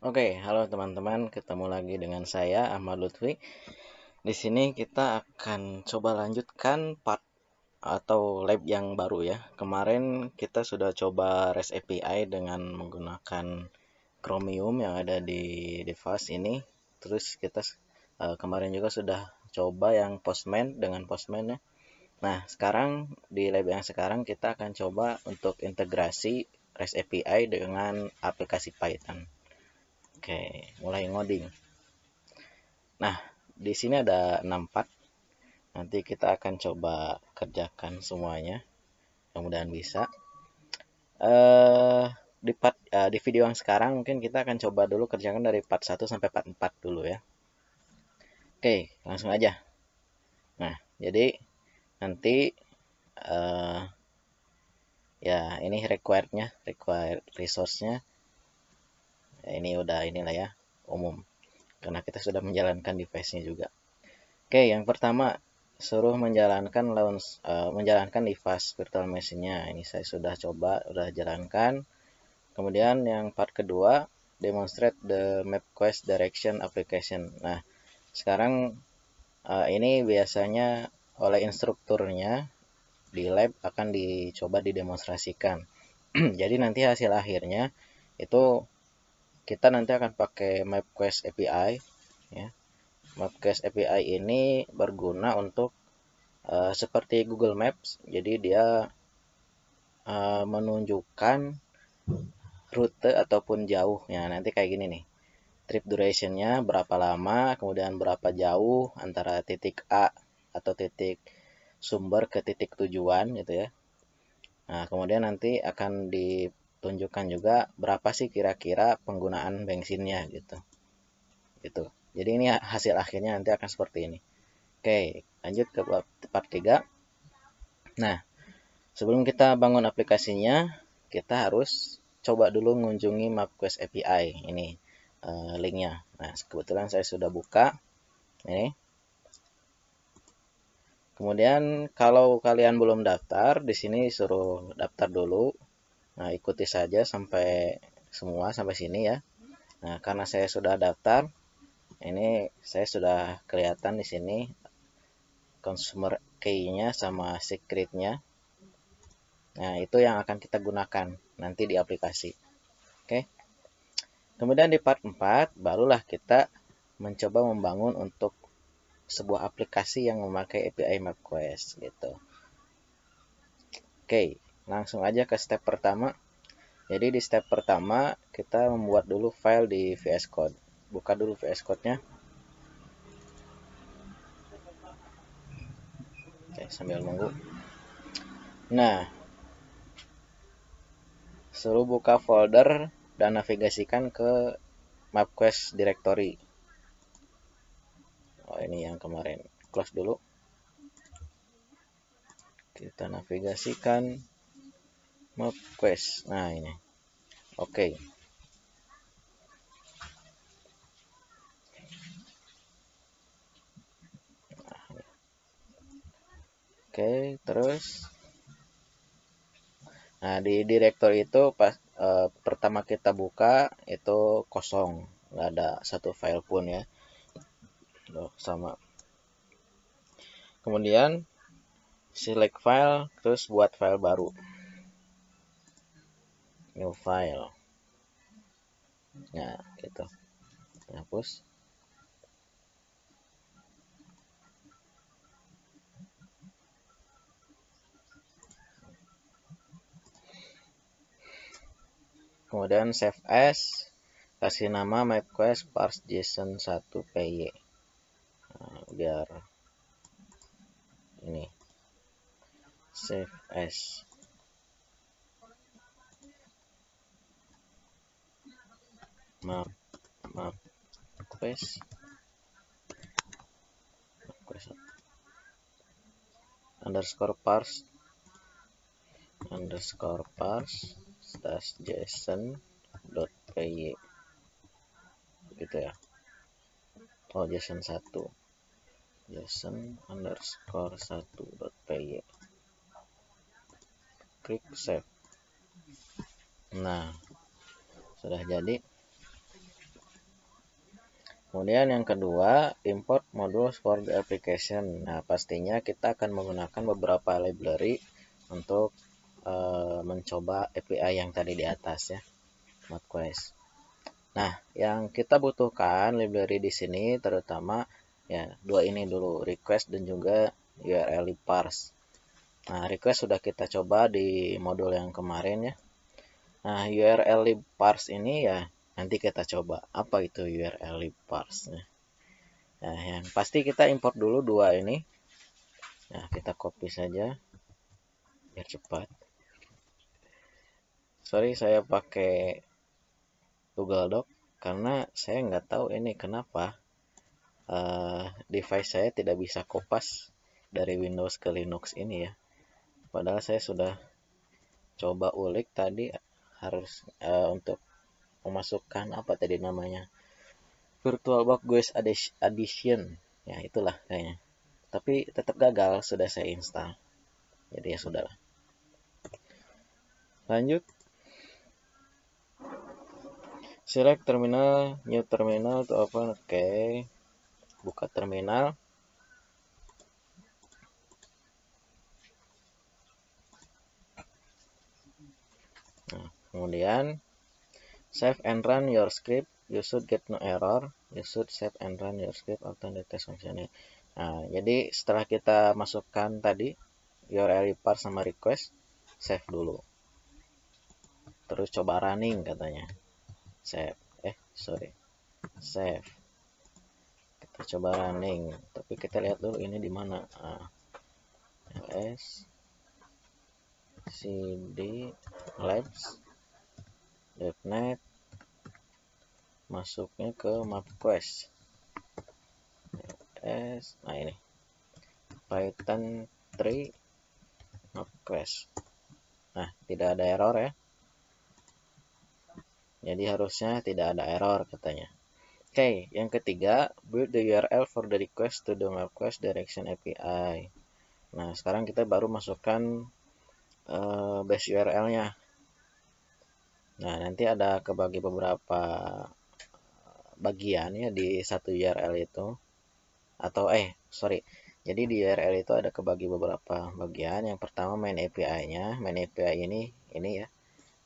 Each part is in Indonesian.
Oke, halo teman-teman, ketemu lagi dengan saya Ahmad Lutfi. Di sini kita akan coba lanjutkan part atau lab yang baru ya. Kemarin kita sudah coba REST API dengan menggunakan Chromium yang ada di device ini. Terus kita kemarin juga sudah coba yang Postman dengan Postman ya. Nah, sekarang di lab yang sekarang kita akan coba untuk integrasi REST API dengan aplikasi Python. Oke, mulai ngoding. Nah, di sini ada 6 part. Nanti kita akan coba kerjakan semuanya. Mudah-mudahan bisa. Eh di video yang sekarang mungkin kita akan coba dulu kerjakan dari part 1 sampai part 4 dulu ya. Oke, langsung aja. Nah, jadi nanti eh ya ini required resource-nya. Ya, ini udah inilah ya, umum. Karena kita sudah menjalankan device-nya juga. Oke, yang pertama suruh menjalankan device virtual machine-nya. Ini saya sudah coba, sudah jalankan. Kemudian yang part kedua, demonstrate the MapQuest direction application. Nah, sekarang ini biasanya oleh instrukturnya di lab akan dicoba didemonstrasikan. Jadi nanti hasil akhirnya itu kita nanti akan pakai MapQuest API ya. MapQuest API ini berguna untuk seperti Google Maps, jadi dia menunjukkan rute ataupun jauhnya. Nanti kayak gini nih, trip durationnya berapa lama, kemudian berapa jauh antara titik A atau titik sumber ke titik tujuan gitu ya. Nah, kemudian nanti akan ditunjukkan juga berapa sih kira-kira penggunaan bensinnya gitu. Gitu. Jadi ini hasil akhirnya nanti akan seperti ini. Oke, lanjut ke part 3. Nah, sebelum kita bangun aplikasinya, kita harus coba dulu mengunjungi MapQuest API. Ini linknya. Nah, kebetulan saya sudah buka. Ini. Kemudian kalau kalian belum daftar, di sini suruh daftar dulu. Nah, ikuti saja sampai semua sampai sini ya. Nah, karena saya sudah daftar, ini saya sudah kelihatan di sini consumer key-nya sama secret-nya. Nah, itu yang akan kita gunakan nanti di aplikasi. Oke. Kemudian di part 4 barulah kita mencoba membangun untuk sebuah aplikasi yang memakai API MapQuest gitu. Oke, langsung aja ke step pertama. Jadi di step pertama kita membuat dulu file di VS Code. Buka dulu VS Code-nya. Oke, sambil nunggu. Nah, suruh buka folder dan navigasikan ke MapQuest directory. Oh, ini yang kemarin. Close dulu. Kita navigasikan MapQuest. Nah, ini. Oke. Oke, terus nah di directory itu pas pertama kita buka itu kosong, nggak ada satu file pun ya. Loh, sama. Kemudian select file, terus buat file baru. New file. Nah, gitu. Hapus. Kemudian save as, kasih nama MapQuest parse JSON 1 py. Nah, biar ini save as. MapQuest underscore parse slash json dot py gitu ya. Oh, json 1 json underscore 1 dot py. Klik save. Nah, sudah jadi. Kemudian yang kedua, import modules for the application. Nah, pastinya kita akan menggunakan beberapa library untuk mencoba API yang tadi di atas ya, MapQuest. Nah, yang kita butuhkan library di sini terutama ya dua ini dulu, request dan juga URL parse. Nah, request sudah kita coba di modul yang kemarin ya. Nah, URL parse ini ya nanti kita coba apa itu URL parse. Nah, yang pasti kita import dulu dua ini. Nah, kita copy saja biar cepat. Sorry saya pakai Google Doc karena saya nggak tahu ini kenapa device saya tidak bisa kopas dari Windows ke Linux ini ya. Padahal saya sudah coba ulik tadi harus untuk memasukkan apa tadi namanya, VirtualBox GUIS Addition ya, itulah kayaknya, tapi tetap gagal. Sudah saya install, jadi ya sudahlah. Lanjut, select terminal, new terminal to open. Oke, buka terminal. Nah, kemudian save and run your script. You should get no error. You should save and run your script after the test function. Nah, jadi setelah kita masukkan tadi URL parse sama request, save dulu. Terus coba running katanya. Save. Save. Kita coba running. Tapi kita lihat dulu ini di mana. ls cd labs.net, masuknya ke MapQuest. Nah ini Python 3 MapQuest. Nah, tidak ada error ya. Jadi harusnya tidak ada error katanya. Oke, yang ketiga, build the URL for the request to the MapQuest Direction API. Nah, sekarang kita baru masukkan base URL-nya. Nah, nanti ada kebagi beberapa bagian ya di satu URL itu. Atau jadi di URL itu ada kebagi beberapa bagian. Yang pertama main API-nya. Main API ini ya.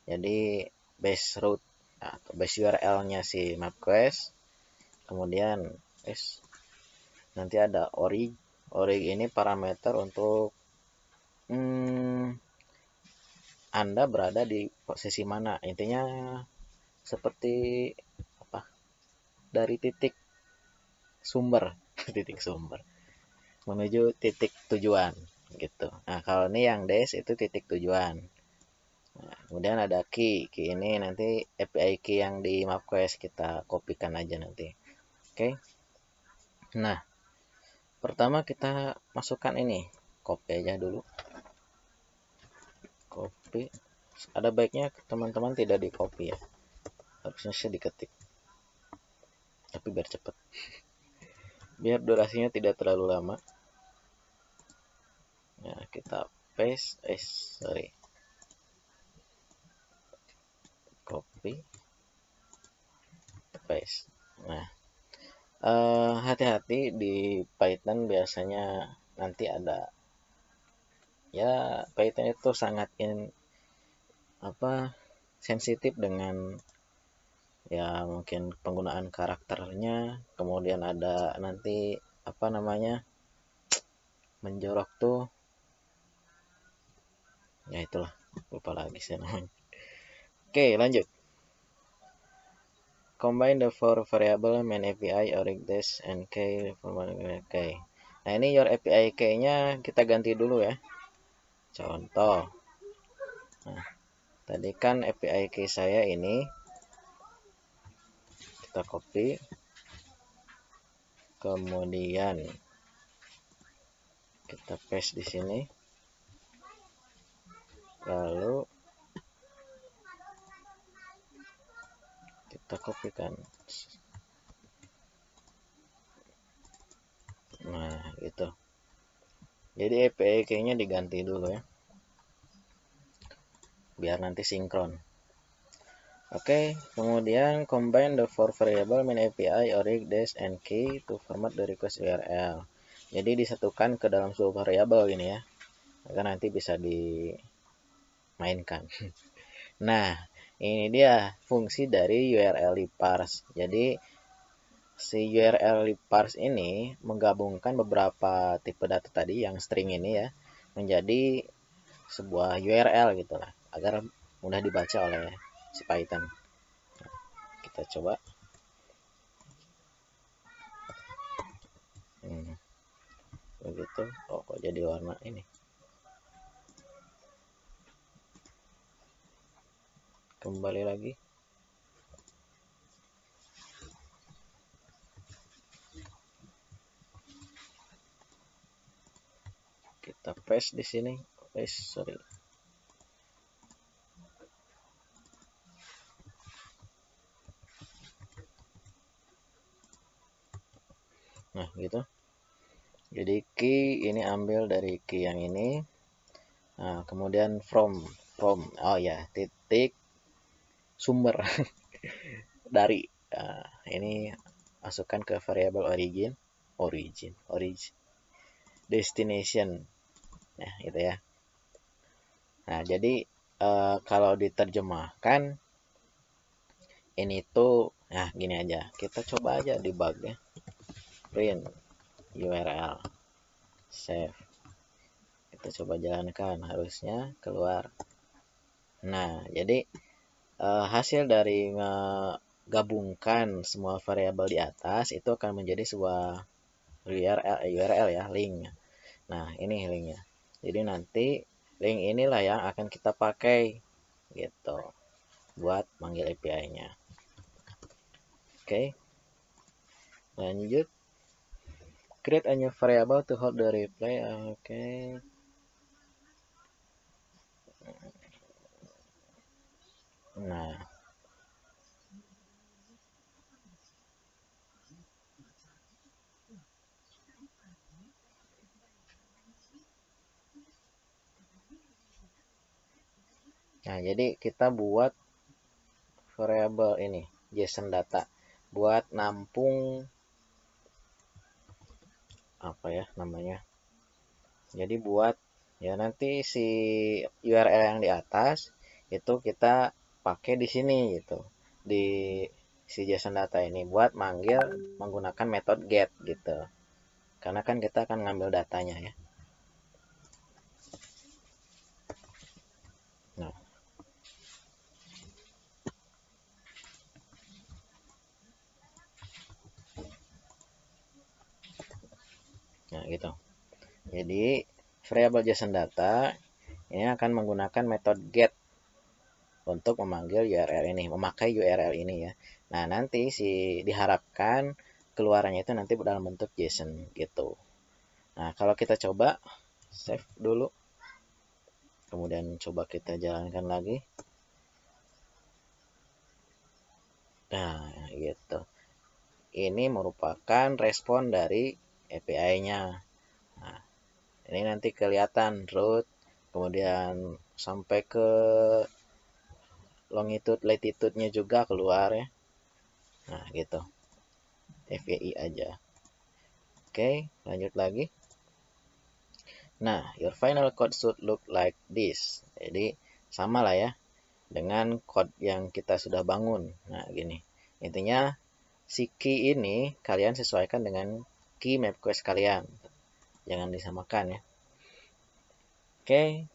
Jadi base route atau base URL-nya si MapQuest. Kemudian nanti ada orig. Orig ini parameter untuk Anda berada di posisi mana. Intinya seperti apa? Dari titik sumber menuju titik tujuan gitu. Nah, kalau ini yang des itu titik tujuan. Nah, kemudian ada key ini nanti API key yang di MapQuest, kita kopikan aja nanti. Oke. Nah, pertama kita masukkan ini, copy aja dulu. Copy. Ada baiknya teman-teman tidak di copy ya, harusnya sih diketik, tapi biar cepat, biar durasinya tidak terlalu lama. Nah, kita paste, copy, paste. Nah, hati-hati di Python biasanya nanti ada ya, Python itu sangat sensitif dengan ya mungkin penggunaan karakternya. Kemudian ada nanti menjorok tuh ya, itulah, lupa lagi sih namanya. Oke, lanjut. Combine the four variable main API orig dash and key. Oke. Nah, ini your API key-nya kita ganti dulu ya. Contoh. Nah, tadi kan API key saya ini, kita copy. Kemudian kita paste di sini. Lalu kita kopikan. Nah, gitu. Jadi API key-nya diganti dulu ya, biar nanti sinkron. Oke, kemudian combine the four variable main API orig dash and key to format the request URL. Jadi disatukan ke dalam sebuah variabel gini ya, agar nanti bisa dimainkan. Nah, ini dia fungsi dari URL parse. Jadi si URL parse ini menggabungkan beberapa tipe data tadi yang string ini ya menjadi sebuah URL gitu lah, agar mudah dibaca oleh si Python. Kita coba. Begitu. Oh, kok jadi warna ini. Kembali lagi. Kita paste di sini. Sorry. Nah, gitu. Jadi key ini ambil dari key yang ini. Nah, kemudian from. Oh ya, titik sumber dari. Nah, ini masukkan ke variabel origin, destination. Nah, gitu ya. Nah, jadi kalau diterjemahkan ini tuh, nah gini aja. Kita coba aja debug ya. Print URL, save. Kita coba jalankan, harusnya keluar. Nah, jadi hasil dari menggabungkan semua variabel di atas itu akan menjadi sebuah URL ya, link. Nah, ini linknya. Jadi nanti link inilah yang akan kita pakai gitu buat manggil API-nya. Oke. Lanjut. Create a new variable to hold the replay. Oke. Nah, jadi kita buat variable ini JSON data buat nampung apa ya namanya. Jadi buat ya nanti si URL yang di atas itu kita pakai di sini gitu. Di si JSON data ini buat manggil menggunakan metode get gitu. Karena kan kita akan ngambil datanya ya. Nah, gitu. Jadi variabel JSON data ini akan menggunakan metode get untuk memanggil URL ini, memakai URL ini ya. Nah, nanti diharapkan keluarannya itu nanti dalam bentuk JSON gitu. Nah, kalau kita coba save dulu. Kemudian coba kita jalankan lagi. Nah, gitu. Ini merupakan respon dari API-nya. Nah, ini nanti kelihatan root, kemudian sampai ke longitude, latitude-nya juga keluar ya. Nah, gitu. FYI aja. Oke, lanjut lagi. Nah, your final code should look like this. Jadi, sama lah ya dengan code yang kita sudah bangun. Nah, gini. Intinya, si key ini kalian sesuaikan dengan key map quest kalian. Jangan disamakan ya. Oke,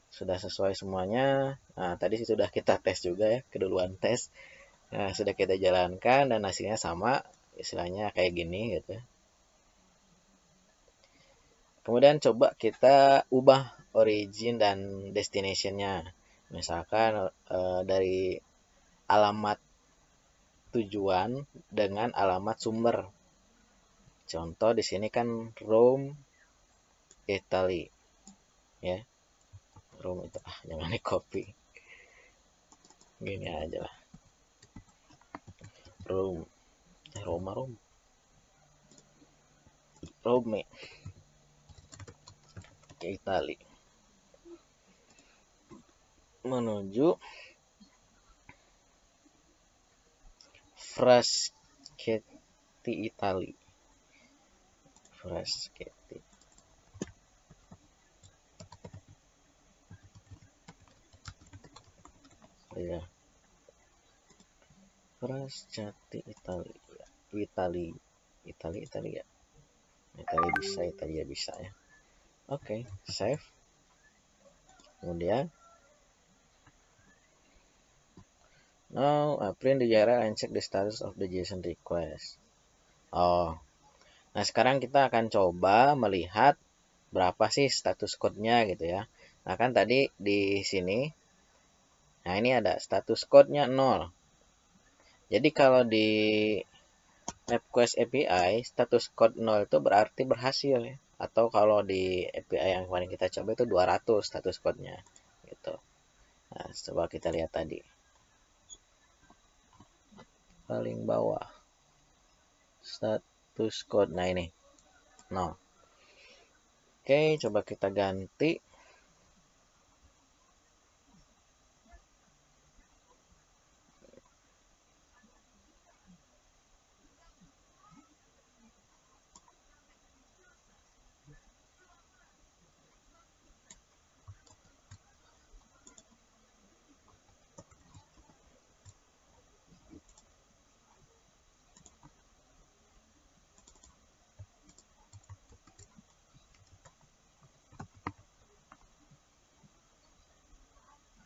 sudah sesuai semuanya. Nah, tadi sudah kita tes juga ya, keduluan tes. Nah, sudah kita jalankan dan hasilnya sama, istilahnya kayak gini gitu. Kemudian coba kita ubah origin dan destination-nya. Misalkan dari alamat tujuan dengan alamat sumber. Contoh di sini kan Rome, Italy. Ya. Rome itu jangan di copy. Gini aja lah. Rome. Roma. Rome. Ke Italy. Menuju Fraschetti Italy. Fraschetti. Ya. Fraschetti Italia. Italia. Italia bisa ya. Oke, save. Kemudian now print the URL and check the status of the JSON request. Oh, nah sekarang kita akan coba melihat berapa sih status code-nya gitu ya. Nah kan tadi di sini, nah ini ada status code-nya 0. Jadi kalau di MapQuest API, status code 0 itu berarti berhasil ya. Atau kalau di API yang kemarin kita coba itu 200 status code-nya gitu. Nah, coba kita lihat tadi. Paling bawah. Status code. Nah, ini. 0. Oke, coba kita ganti.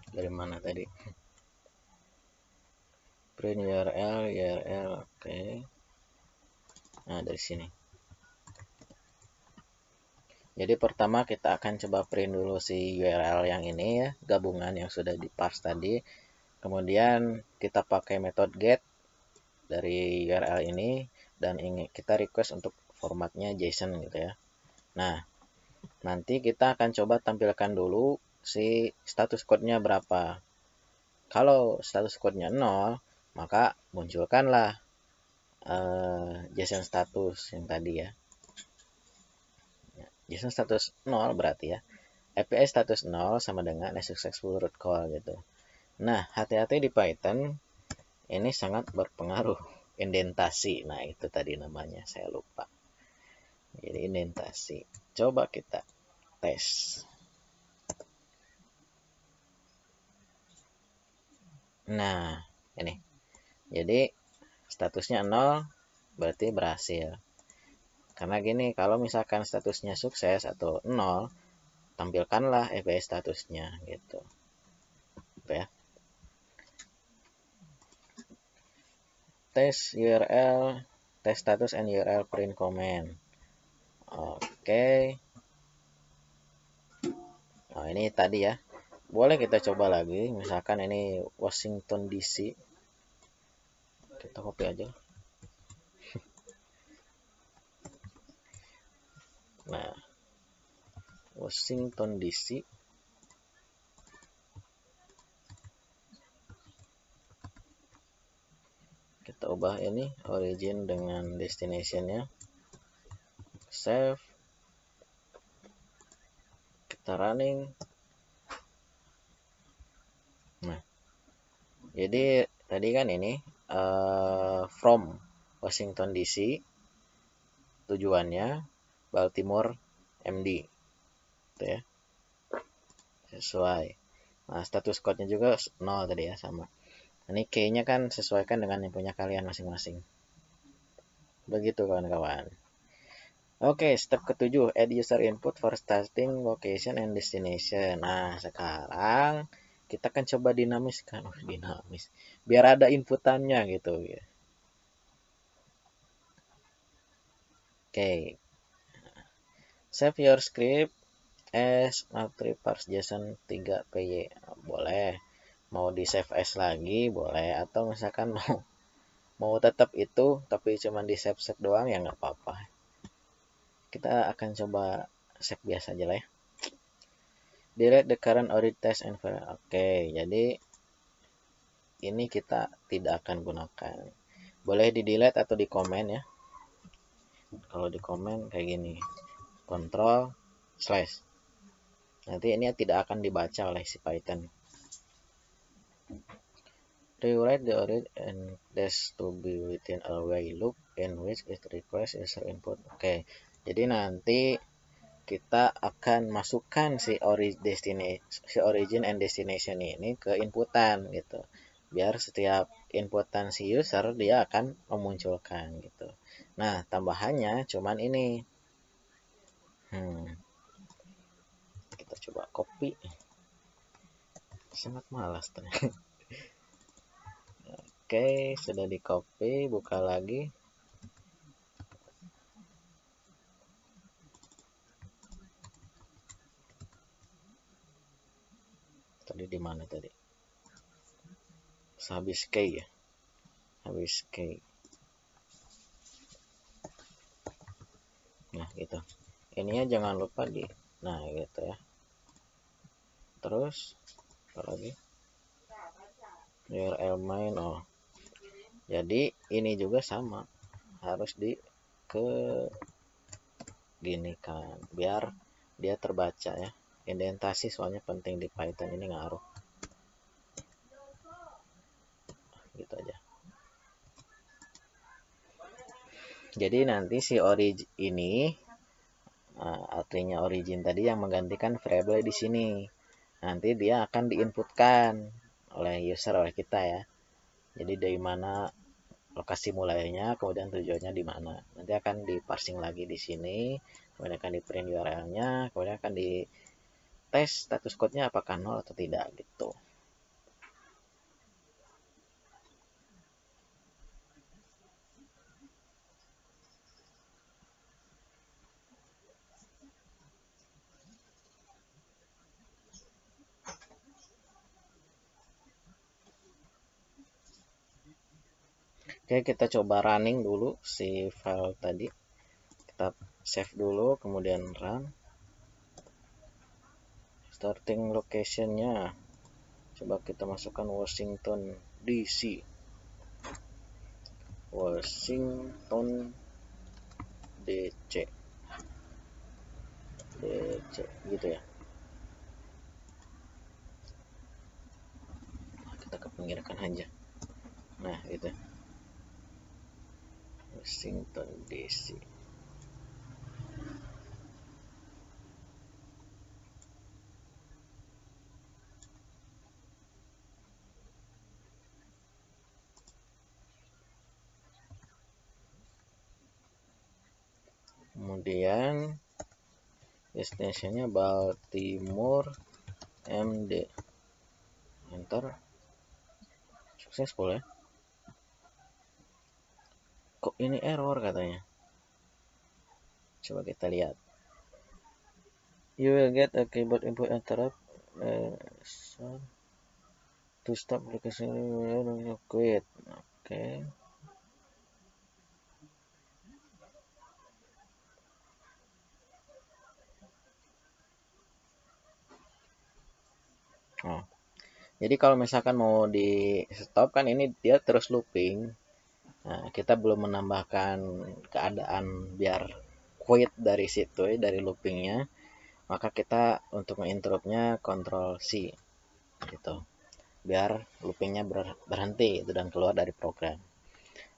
Dari mana tadi? Print URL, oke. Nah, dari sini. Jadi pertama kita akan coba print dulu si URL yang ini ya, gabungan yang sudah di parse tadi. Kemudian kita pakai metode get dari URL ini dan kita request untuk formatnya JSON gitu ya. Nah, nanti kita akan coba tampilkan dulu si status code-nya berapa. Kalau status code-nya 0, maka munculkanlah JSON status yang tadi ya. JSON status 0 berarti ya. API status 0 sama dengan successful root call gitu. Nah, hati-hati di Python ini sangat berpengaruh. Indentasi, nah itu tadi namanya, saya lupa. Jadi indentasi. Coba kita tes. Nah, ini. Jadi statusnya 0 berarti berhasil. Karena gini, kalau misalkan statusnya sukses atau 0, tampilkanlah API statusnya gitu. Ya. Tes URL, tes status and URL print comment. Oke. Nah, ini tadi ya. Boleh kita coba lagi. Misalkan ini Washington DC. Kita copy aja. Nah, Washington DC. Kita ubah ini origin dengan destination-nya. Save. Kita running. Nah, jadi tadi kan ini from Washington DC, tujuannya Baltimore MD, gitu ya, sesuai. Nah, status code-nya juga 0 tadi ya, sama. Ini key-nya kan sesuaikan dengan yang punya kalian masing-masing. Begitu kawan-kawan. Oke, step ke-7, add user input for starting, location, and destination. Nah, sekarang kita akan coba dinamiskan. Dinamis. Biar ada inputannya gitu ya. Oke. Save your script as matrix parse JSON 3py. Boleh. Mau di save as lagi boleh, atau misalkan mau tetap itu tapi cuma di save doang ya nggak apa-apa. Kita akan coba save biasa aja lah ya. Delete the current audit test environment. Oke, jadi ini kita tidak akan gunakan. Boleh di delete atau di comment ya. Kalau di comment kayak gini, Ctrl/. Nanti ini tidak akan dibaca oleh si Python. Rewrite the origin and dash to be within a while loop in which it requires user input. Oke, jadi nanti kita akan masukkan si origin and destination ini ke inputan gitu. Biar setiap inputan si user dia akan memunculkan gitu. Nah, tambahannya cuman ini. Kita coba copy. Sangat malas ternyata. Oke, sudah di copy, buka lagi. Tadi di mana tadi? Habis K ya. Habis K. Nah, gitu. Ininya jangan lupa di. Nah, gitu ya. Terus apa lagi? URL main. Oh. Jadi ini juga sama. Harus di ke gini kan biar dia terbaca ya. Indentasi soalnya penting di Python, ini ngaruh. Gitu aja. Jadi nanti si origin ini artinya origin tadi yang menggantikan variable di sini. Nanti dia akan diinputkan oleh user, oleh kita ya. Jadi dari mana lokasi mulainya, kemudian tujuannya di mana. Nanti akan diparsing lagi di sini, kemudian akan di print URL-nya, kemudian akan di tes status code-nya apakah nol atau tidak gitu. Oke, kita coba running dulu si file tadi. Kita save dulu, kemudian run. Starting location-nya coba kita masukkan Washington DC. Washington DC gitu ya. Kita kepinggirkan aja. Nah, gitu. Washington DC. Kemudian destination-nya Baltimore MD. Enter. Successful ya. Kok ini error katanya? Coba kita lihat. You will get a keyboard input interrupt to stop application quit. Oke. Oh. Jadi kalau misalkan mau di stop kan ini dia terus looping. Nah, kita belum menambahkan keadaan biar quit dari situ ya, dari loopingnya. Maka kita untuk menginterruptnya Ctrl C gitu. Biar loopingnya berhenti gitu dan keluar dari program.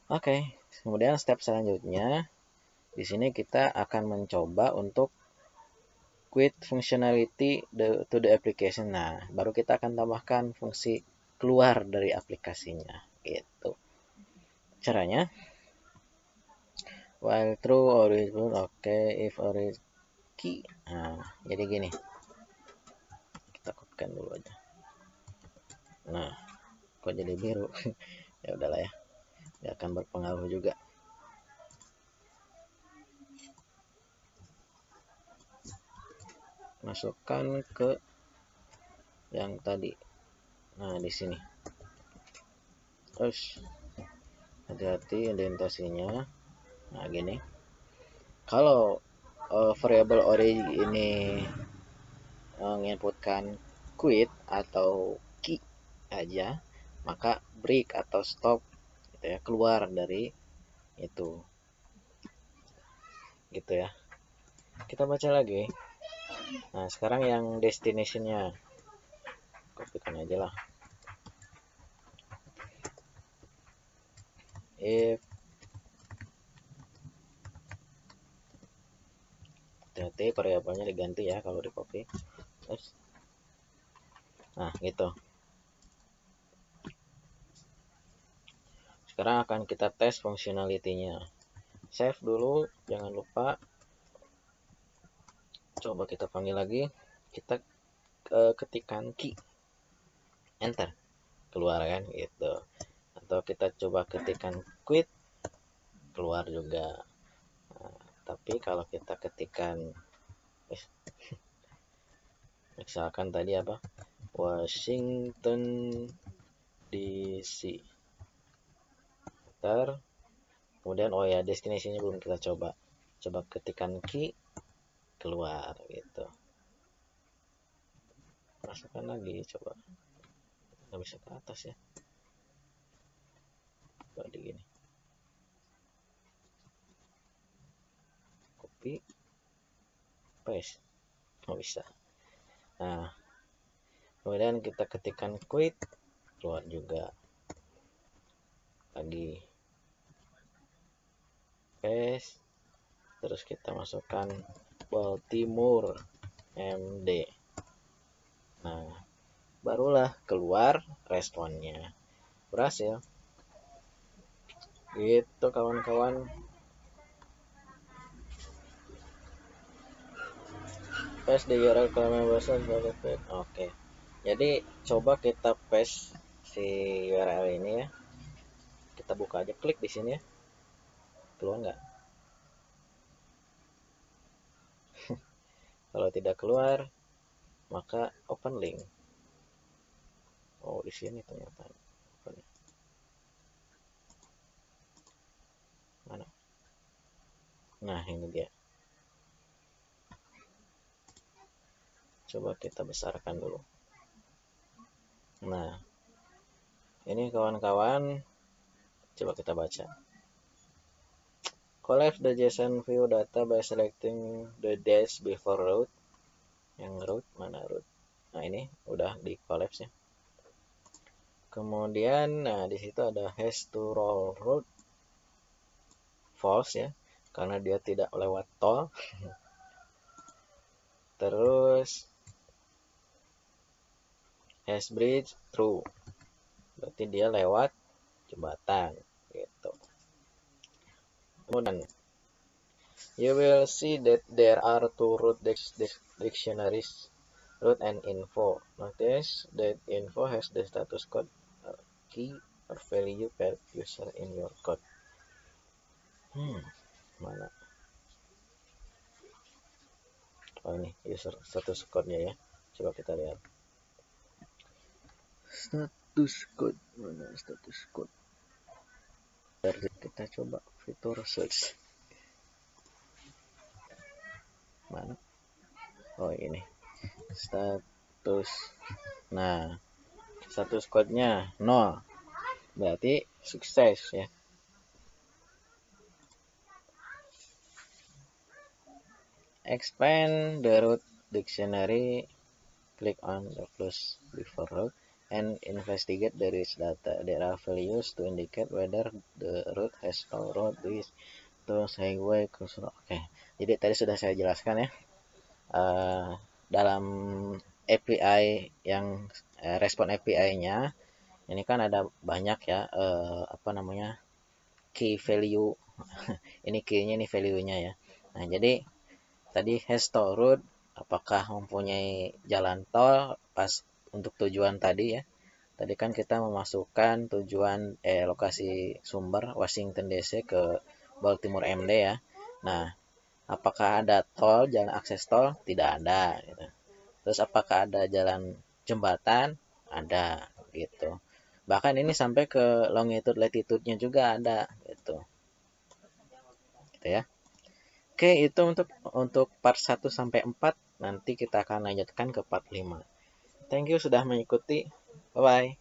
Oke, kemudian step selanjutnya di sini kita akan mencoba untuk quit functionality to the application. Nah, baru kita akan tambahkan fungsi keluar dari aplikasinya gitu. Caranya while true origin, oke, if origin key. Nah, jadi gini. Kita kopikan dulu aja. Nah, kok jadi biru? Ya udahlah ya. Dia akan berpengaruh juga. Masukkan ke yang tadi. Nah, di sini. Terus hati-hati indentasinya. Nah, gini. Kalau variable origin ini menginputkan quit atau key aja, maka break atau stop gitu ya, keluar dari itu. Gitu ya. Kita baca lagi. Nah, sekarang yang destination-nya. Kopikan aja lah. if hati variabelnya diganti ya kalau di copy. Nah gitu. Sekarang akan kita tes functionality-nya. Save dulu, jangan lupa. Coba kita panggil lagi. Kita ketikkan key, enter, keluar kan gitu. Atau kita coba ketikkan quit, keluar juga. Nah, tapi kalau kita ketikkan misalkan tadi apa, Washington DC, kemudian oh ya destinasinya belum kita coba ketikkan key, keluar gitu. Masukkan lagi, coba nggak bisa ke atas ya, coba di gini, copy paste, nggak bisa. Nah kemudian kita ketikkan quit, keluar juga lagi, paste, terus kita masukkan Baltimore MD. Nah barulah keluar responnya, berhasil gitu kawan-kawan. Paste di URL kalimat bahasa sebagai page. Oke, jadi coba kita paste si URL ini ya, kita buka aja, klik di sini ya, keluar nggak? Kalau tidak keluar maka open link. Oh di sini ternyata. Mana? Nah ini dia. Coba kita besarkan dulu. Nah ini kawan-kawan, coba kita baca. Collapse the JSON view data by selecting the dash before root. Yang root mana root? Nah ini udah di collapse ya. Kemudian nah di situ ada has to roll root, false ya, karena dia tidak lewat tol. Terus has bridge, true, berarti dia lewat jembatan gitu. Kemudian you will see that there are two root dictionaries, root and info. Notice that info has the status code, key or value per user in your code. Mana? Oh ini user status code-nya ya. Coba kita lihat. Status code, mana status code? Kita coba fitur search. Mana? Oh ini. Status. Nah, status code-nya 0. Berarti sukses ya. Expand the root dictionary, click on the plus before root and investigate the rich data. There are values to indicate whether the root has no root with those highway crossroad. Oke, jadi tadi sudah saya jelaskan ya. Dalam API yang respon API-nya ini kan ada banyak ya, key value. Ini key-nya, ini value-nya ya. Nah, jadi tadi has to root, apakah mempunyai jalan tol pas untuk tujuan tadi ya. Tadi kan kita memasukkan tujuan lokasi sumber Washington DC ke Baltimore MD ya. Nah, apakah ada tol, jalan akses tol? Tidak ada gitu. Terus apakah ada jalan jembatan? Ada gitu. Bahkan ini sampai ke longitude latitude-nya juga ada gitu. Gitu ya. Oke, itu untuk part 1 sampai 4. Nanti kita akan lanjutkan ke part 5. Thank you sudah mengikuti. Bye bye.